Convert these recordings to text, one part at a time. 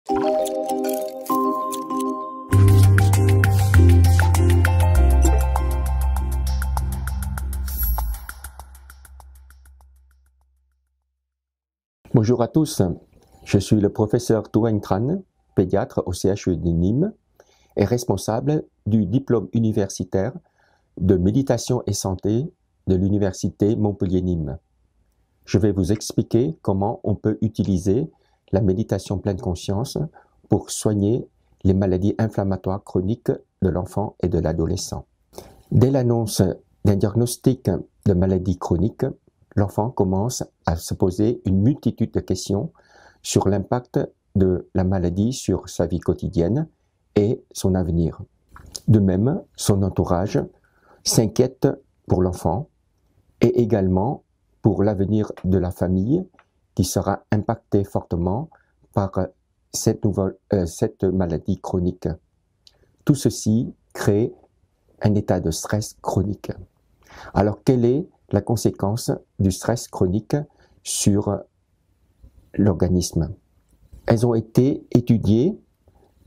Bonjour à tous, je suis le professeur Tueng Tran, pédiatre au CHU de Nîmes et responsable du diplôme universitaire de méditation et santé de l'université Montpellier-Nîmes. Je vais vous expliquer comment on peut utiliser la méditation pleine conscience pour soigner les maladies inflammatoires chroniques de l'enfant et de l'adolescent. Dès l'annonce d'un diagnostic de maladie chronique, l'enfant commence à se poser une multitude de questions sur l'impact de la maladie sur sa vie quotidienne et son avenir. De même, son entourage s'inquiète pour l'enfant et également pour l'avenir de la famille qui sera impactée fortement par cette maladie chronique. Tout ceci crée un état de stress chronique. Alors, quelle est la conséquence du stress chronique sur l'organisme? Elles ont été étudiées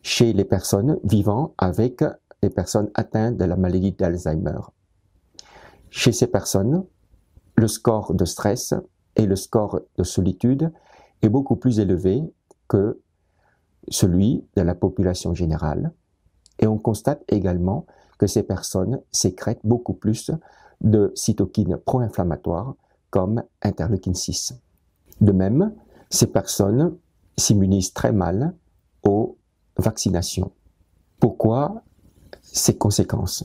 chez les personnes vivant avec les personnes atteintes de la maladie d'Alzheimer. Chez ces personnes, le score de stress et le score de solitude est beaucoup plus élevé que celui de la population générale. Et on constate également que ces personnes sécrètent beaucoup plus de cytokines pro-inflammatoires comme interleukine 6. De même, ces personnes s'immunisent très mal aux vaccinations. Pourquoi ces conséquences?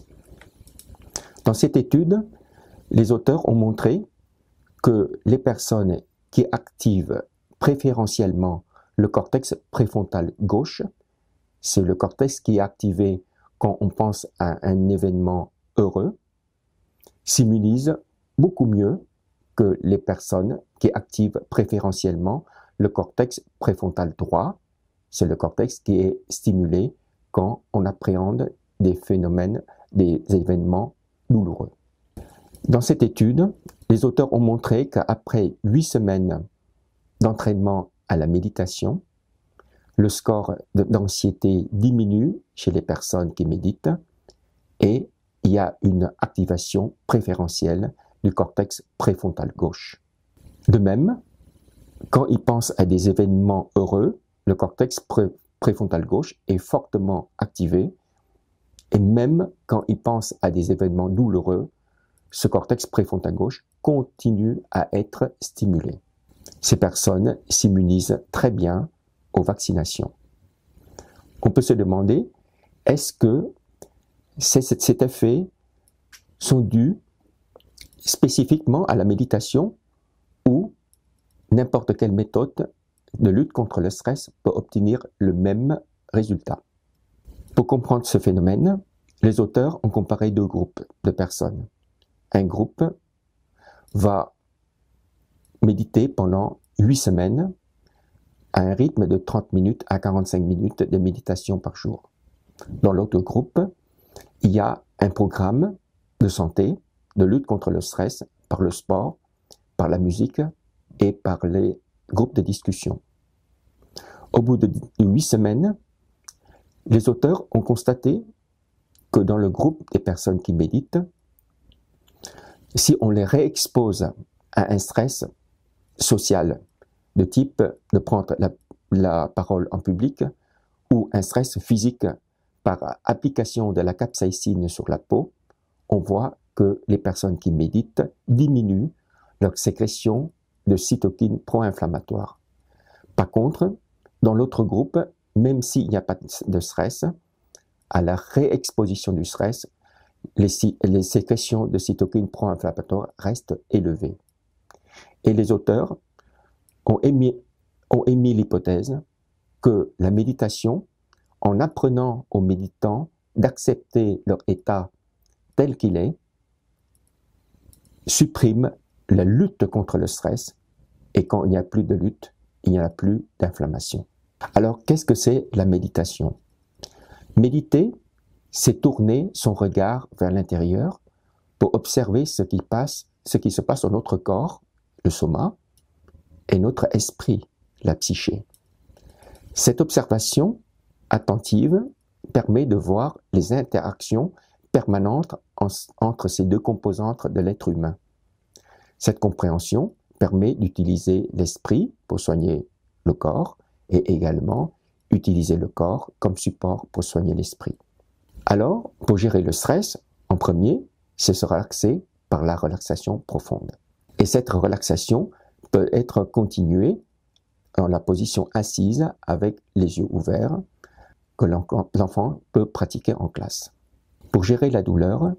Dans cette étude, les auteurs ont montré que les personnes qui activent préférentiellement le cortex préfrontal gauche, c'est le cortex qui est activé quand on pense à un événement heureux, s'immunisent beaucoup mieux que les personnes qui activent préférentiellement le cortex préfrontal droit, c'est le cortex qui est stimulé quand on appréhende des phénomènes, des événements douloureux. Dans cette étude, les auteurs ont montré qu'après 8 semaines d'entraînement à la méditation, le score d'anxiété diminue chez les personnes qui méditent et il y a une activation préférentielle du cortex préfrontal gauche. De même, quand ils pensent à des événements heureux, le cortex préfrontal gauche est fortement activé et même quand ils pensent à des événements douloureux, ce cortex préfrontal gauche continue à être stimulé. Ces personnes s'immunisent très bien aux vaccinations. On peut se demander, est-ce que cet effet sont dus spécifiquement à la méditation ou n'importe quelle méthode de lutte contre le stress peut obtenir le même résultat? Pour comprendre ce phénomène, les auteurs ont comparé 2 groupes de personnes. Un groupe va méditer pendant 8 semaines à un rythme de 30 minutes à 45 minutes de méditation par jour. Dans l'autre groupe, il y a un programme de santé, de lutte contre le stress par le sport, par la musique et par les groupes de discussion. Au bout de 8 semaines, les auteurs ont constaté que dans le groupe des personnes qui méditent, si on les réexpose à un stress social de type de prendre la parole en public ou un stress physique par application de la capsaïcine sur la peau, on voit que les personnes qui méditent diminuent leur sécrétion de cytokines pro-inflammatoires. Par contre, dans l'autre groupe, même s'il n'y a pas de stress, à la réexposition du stress, les sécrétions de cytokines pro-inflammatoires restent élevées. Et les auteurs ont émis l'hypothèse que la méditation, en apprenant aux méditants d'accepter leur état tel qu'il est, supprime la lutte contre le stress, et quand il n'y a plus de lutte, il n'y a plus d'inflammation. Alors, qu'est-ce que c'est la méditation? Méditer, c'est tourner son regard vers l'intérieur pour observer ce qui se passe dans notre corps, le soma, et notre esprit, la psyché. Cette observation attentive permet de voir les interactions permanentes entre ces deux composantes de l'être humain. Cette compréhension permet d'utiliser l'esprit pour soigner le corps et également utiliser le corps comme support pour soigner l'esprit. Alors, pour gérer le stress, en premier, c'est se relaxer par la relaxation profonde. Et cette relaxation peut être continuée dans la position assise avec les yeux ouverts que l'enfant peut pratiquer en classe. Pour gérer la douleur,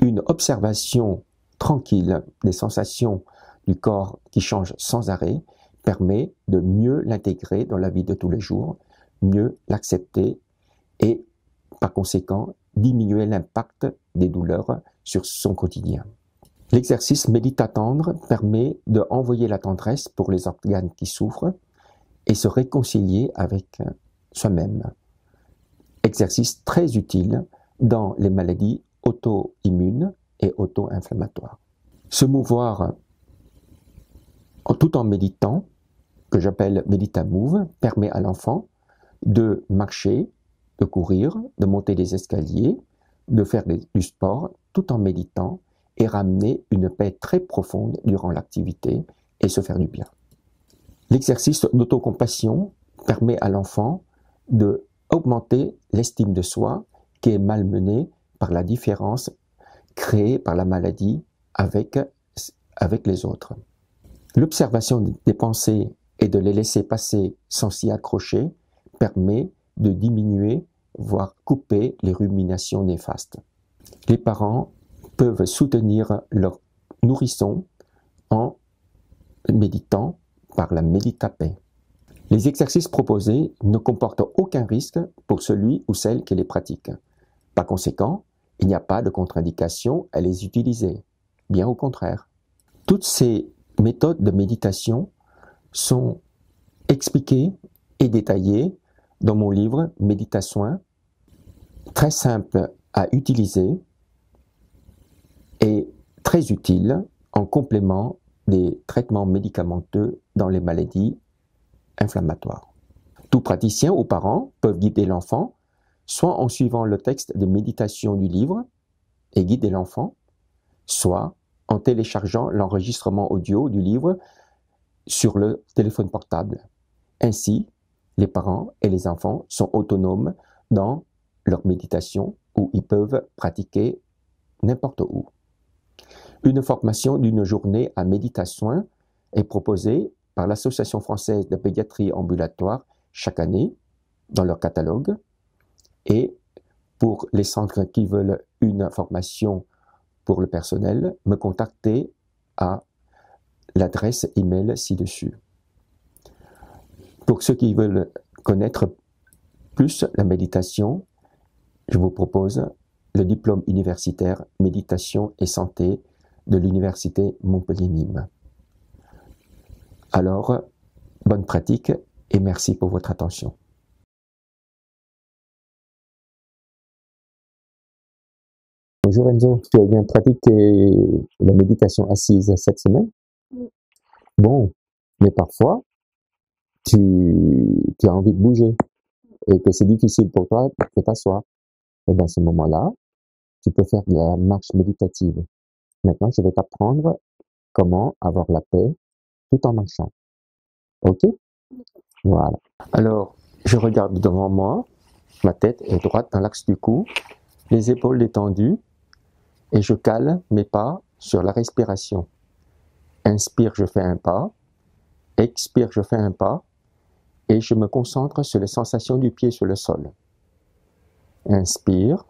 une observation tranquille des sensations du corps qui changent sans arrêt permet de mieux l'intégrer dans la vie de tous les jours, mieux l'accepter et par conséquent diminuer l'impact des douleurs sur son quotidien. L'exercice médita-tendre permet de envoyer la tendresse pour les organes qui souffrent et se réconcilier avec soi-même. Exercice très utile dans les maladies auto-immunes et auto-inflammatoires. Se mouvoir tout en méditant, que j'appelle Medita-Move, permet à l'enfant de marcher, de courir, de monter des escaliers, de faire du sport tout en méditant et ramener une paix très profonde durant l'activité et se faire du bien. L'exercice d'autocompassion permet à l'enfant de augmenter l'estime de soi qui est malmenée par la différence créée par la maladie avec les autres. L'observation des pensées et de les laisser passer sans s'y accrocher permet de diminuer, voire couper les ruminations néfastes. Les parents peuvent soutenir leur nourrisson en méditant par la méditapaix. Les exercices proposés ne comportent aucun risque pour celui ou celle qui les pratique. Par conséquent, il n'y a pas de contre-indication à les utiliser, bien au contraire. Toutes ces méthodes de méditation sont expliquées et détaillées dans mon livre Méditasoin, très simple à utiliser et très utile en complément des traitements médicamenteux dans les maladies inflammatoires. Tout praticien ou parent peuvent guider l'enfant, soit en suivant le texte de méditation du livre et guider l'enfant, soit en téléchargeant l'enregistrement audio du livre sur le téléphone portable. Ainsi, les parents et les enfants sont autonomes dans leur méditation où ils peuvent pratiquer n'importe où. Une formation d'une journée à Méditasoin est proposée par l'Association française de pédiatrie ambulatoire chaque année dans leur catalogue. Et pour les centres qui veulent une formation pour le personnel, me contacter à l'adresse email ci-dessus. Pour ceux qui veulent connaître plus la méditation, je vous propose le diplôme universitaire Méditation et Santé de l'Université Montpellier-Nîmes. Alors, bonne pratique et merci pour votre attention. Bonjour Enzo, tu as bien pratiqué la méditation assise cette semaine? Oui. Bon, mais parfois, tu as envie de bouger et que c'est difficile pour toi de t'asseoir. Et dans ce moment-là, tu peux faire de la marche méditative. Maintenant, je vais t'apprendre comment avoir la paix tout en marchant. Ok? Voilà. Alors, je regarde devant moi, ma tête est droite dans l'axe du cou, les épaules détendues, et je cale mes pas sur la respiration. Inspire, je fais un pas. Expire, je fais un pas. Et je me concentre sur les sensations du pied sur le sol. Inspire.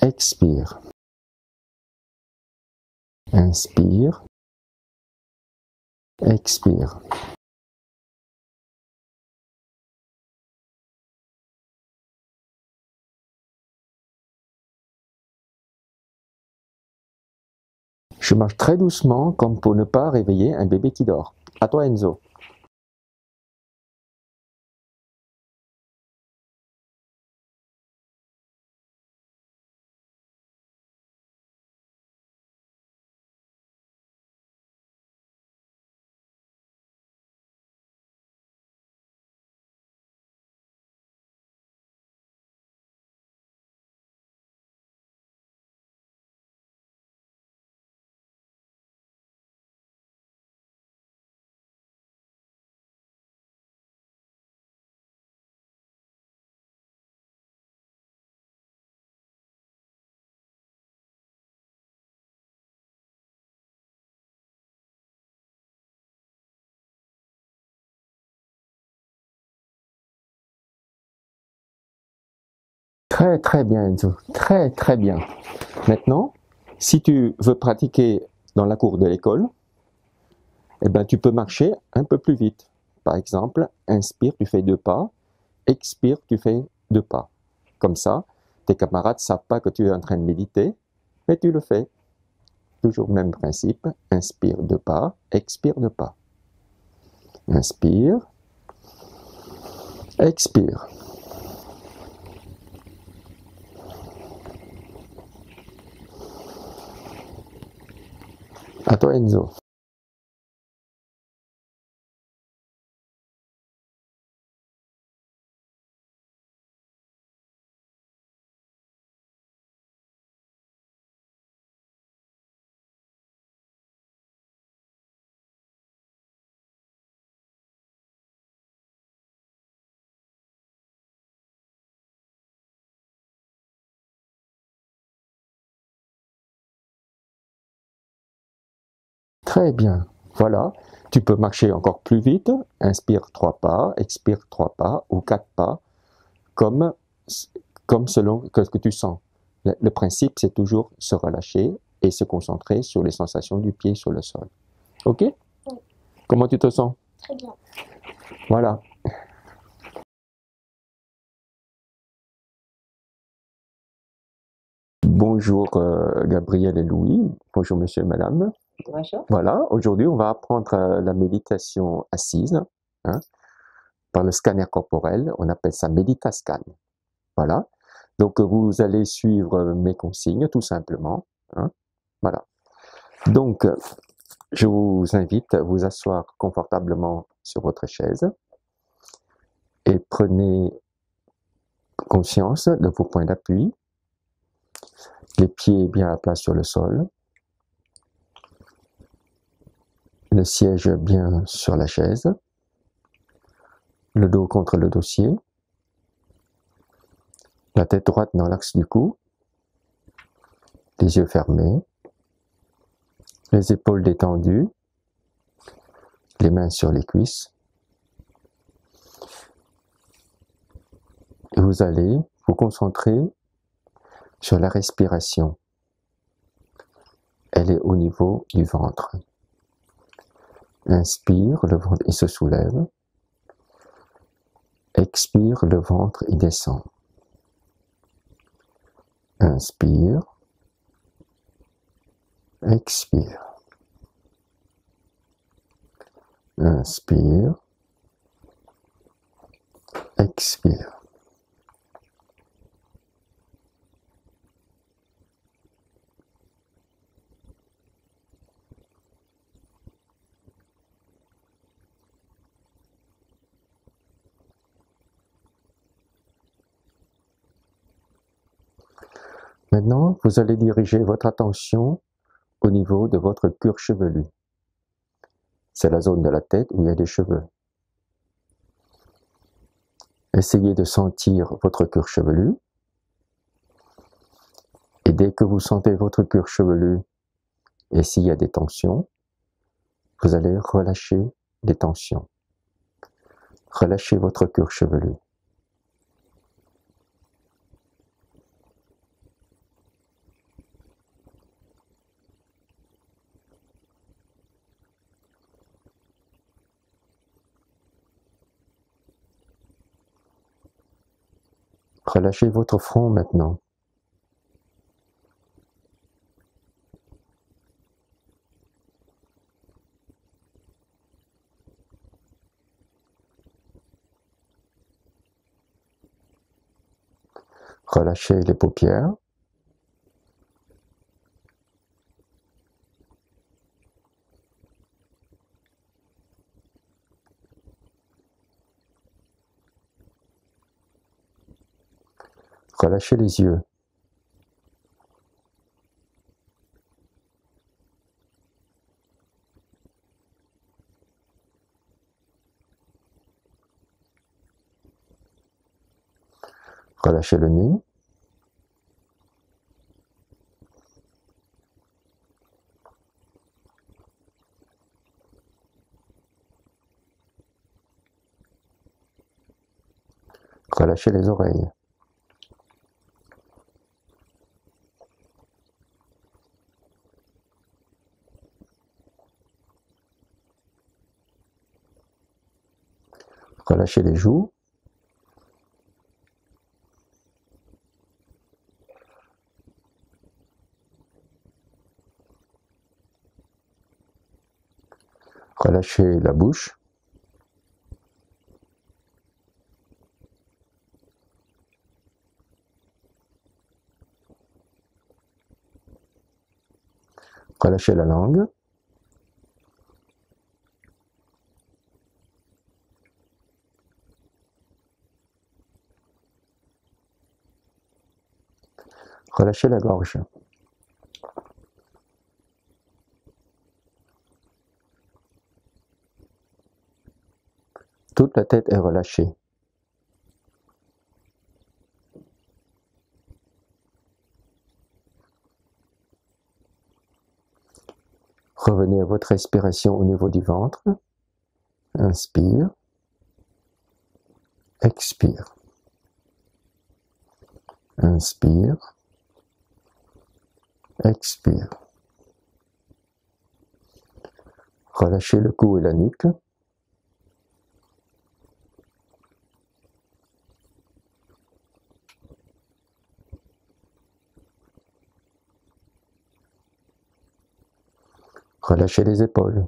Expire. Inspire. Expire. Je marche très doucement comme pour ne pas réveiller un bébé qui dort. À toi Enzo. Très très bien Enzo, très très bien. Maintenant, si tu veux pratiquer dans la cour de l'école, eh ben, tu peux marcher un peu plus vite. Par exemple, inspire, tu fais 2 pas, expire, tu fais 2 pas. Comme ça, tes camarades ne savent pas que tu es en train de méditer, mais tu le fais. Toujours le même principe, inspire 2 pas, expire 2 pas. Inspire, expire. À toi Enzo. Très bien. Voilà. Tu peux marcher encore plus vite. Inspire 3 pas, expire 3 pas ou 4 pas, comme, comme selon ce que tu sens. Le principe, c'est toujours se relâcher et se concentrer sur les sensations du pied sur le sol. Ok? Oui. Comment tu te sens? Très bien. Voilà. Bonjour Gabriel et Louis. Bonjour monsieur et madame. Bonjour. Voilà, aujourd'hui on va apprendre la méditation assise, hein, par le scanner corporel. On appelle ça Meditascan. Voilà. Donc vous allez suivre mes consignes tout simplement. Hein. Voilà. Donc je vous invite à vous asseoir confortablement sur votre chaise et prenez conscience de vos points d'appui, les pieds bien à plat sur le sol, le siège bien sur la chaise, le dos contre le dossier, la tête droite dans l'axe du cou, les yeux fermés, les épaules détendues, les mains sur les cuisses. Et vous allez vous concentrer sur la respiration. Elle est au niveau du ventre. Inspire, le ventre il se soulève. Expire, le ventre il descend. Inspire. Expire. Inspire. Expire. Maintenant, vous allez diriger votre attention au niveau de votre cuir chevelu. C'est la zone de la tête où il y a des cheveux. Essayez de sentir votre cuir chevelu. Et dès que vous sentez votre cuir chevelu, et s'il y a des tensions, vous allez relâcher les tensions. Relâchez votre cuir chevelu. Relâchez votre front maintenant. Relâchez les paupières. Relâchez les yeux. Relâchez le nez. Relâchez les oreilles. Relâchez les joues. Relâchez la bouche. Relâchez la langue. Relâchez la gorge. Toute la tête est relâchée. Revenez à votre respiration au niveau du ventre. Inspire. Expire. Inspire. Expire. Relâchez le cou et la nuque. Relâchez les épaules.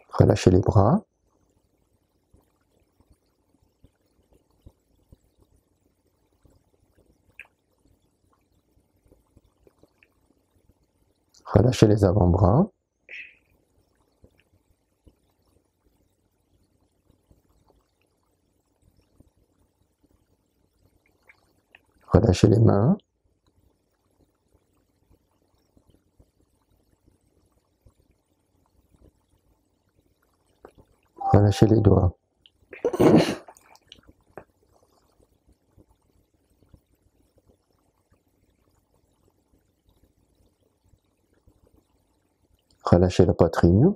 Relâchez les bras. Relâchez les avant-bras. Relâchez les mains. Relâchez les doigts. Relâchez la poitrine.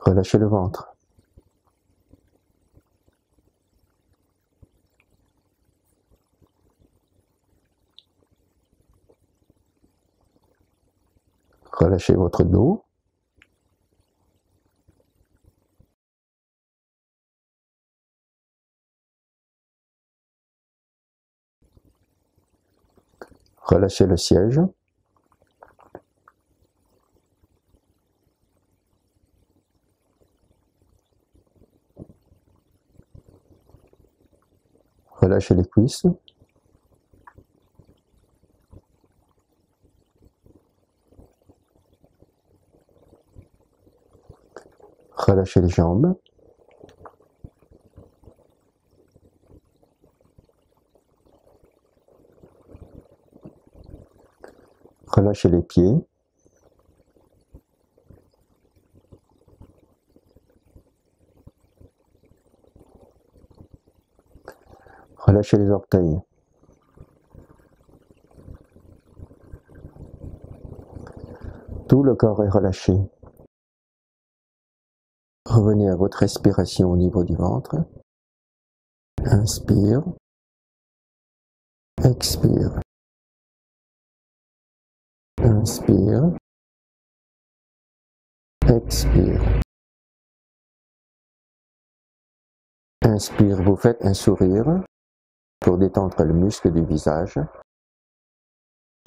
Relâchez le ventre. Relâchez votre dos. Relâchez le siège. Relâchez les cuisses. Relâchez les jambes. Relâchez les pieds. Relâchez les orteils. Tout le corps est relâché. Revenez à votre respiration au niveau du ventre. Inspire. Expire. Inspire. Expire. Inspire, vous faites un sourire pour détendre le muscle du visage.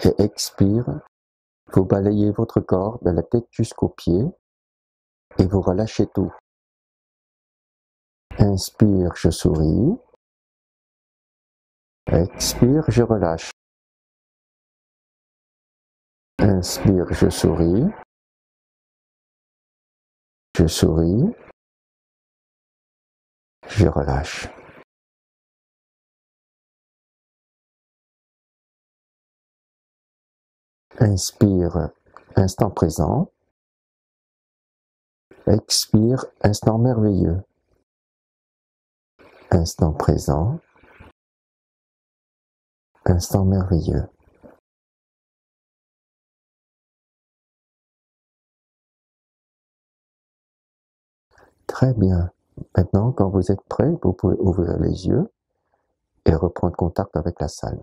Et expire, vous balayez votre corps de la tête jusqu'aux pieds et vous relâchez tout. Inspire, je souris. Expire, je relâche. Inspire, je souris. Je souris. Je relâche. Inspire, instant présent. Expire, instant merveilleux. Instant présent. Instant merveilleux. Très bien. Maintenant, quand vous êtes prêt, vous pouvez ouvrir les yeux et reprendre contact avec la salle.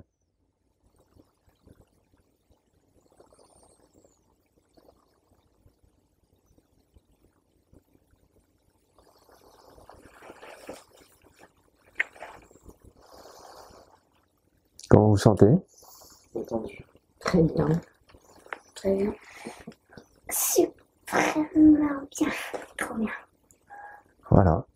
Comment vous vous sentez? Détendu. Très bien. Très bien. Super bien. Trop bien. Voilà.